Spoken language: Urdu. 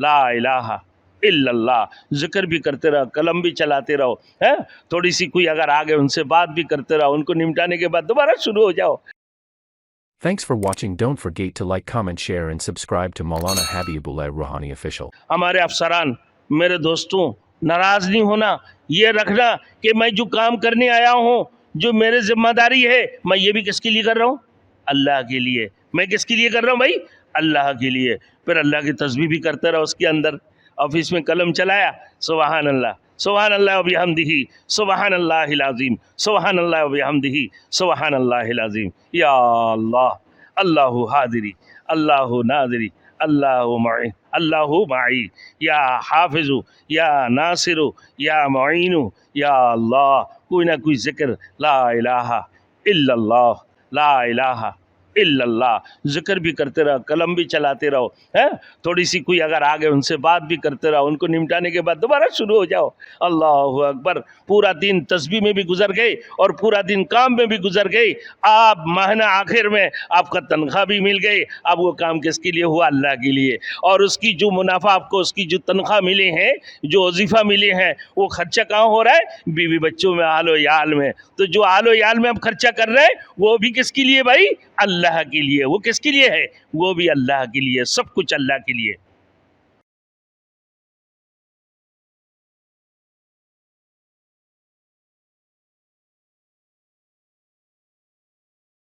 لا الہ الا اللہ. ذکر بھی کرتے رہو, قلم بھی چلاتے رہو, تھوڑی سی کوئی اگر آگے ان سے بات بھی کرتے رہو, ان کو نمٹانے کے بعد دوبارہ شروع ہو جاؤ. Thanks for watching. Don't forget to like, comment, share and subscribe to Maulana Habibullah Rohani official. ہمارے افسران, میرے دوستوں, ناراض نہیں ہونا, یہ رکھنا کہ میں جو کام کرنے آیا ہوں, جو میرے ذمہ داری ہے, میں یہ بھی کس کے لیے کر رہا ہوں؟ اللہ کے لیے. میں کس کے لیے کر رہا ہوں بھائی؟ اللہ کے لیے. پھر اللہ کی تسبیح بھی کرتے رہو. اس کے اندر آفس میں قلم چلایا, سبحان اللہ, سبحان اللہ و بحمدہ, سبحان اللہ العظیم, سبحان اللہ و بحمدہ, سبحان اللہ العظیم. یا اللہ, اللہ حاضری, اللہ ناظری, اللہ معی, اللہ معی, یا حافظ, یا ناصر, یا معین, یا اللہ. کوئی نہ کوئی ذکر, لا الہ الا اللہ, لا الہ الا اللہ. ذکر بھی کرتے رہو, قلم بھی چلاتے رہو, تھوڑی سی کوئی اگر آگے ان سے بات بھی کرتے رہو, ان کو نمٹانے کے بعد دوبارہ شروع ہو جاؤ. اللہ اکبر. پورا دن تسبیح میں بھی گزر گئے اور پورا دن کام میں بھی گزر گئے. آپ ماہانہ آخر میں آپ کا تنخواہ بھی مل گئی. اب وہ کام کس کے لیے ہوا؟ اللہ کے لیے. اور اس کی جو منافع آپ کو, اس کی جو تنخواہ ملے ہیں, جو وظیفہ ملے ہیں, وہ خرچہ کہاں ہو رہا ہے؟ بیوی بچوں میں, آل و عیال میں. تو جو آل و عیال میں آپ خرچہ کر رہے ہیں, وہ بھی کس کے لیے بھائی؟ اللہ کے لیے. وہ کس کے لیے ہے؟ وہ بھی اللہ کے لیے. سب کچھ اللہ کے لیے.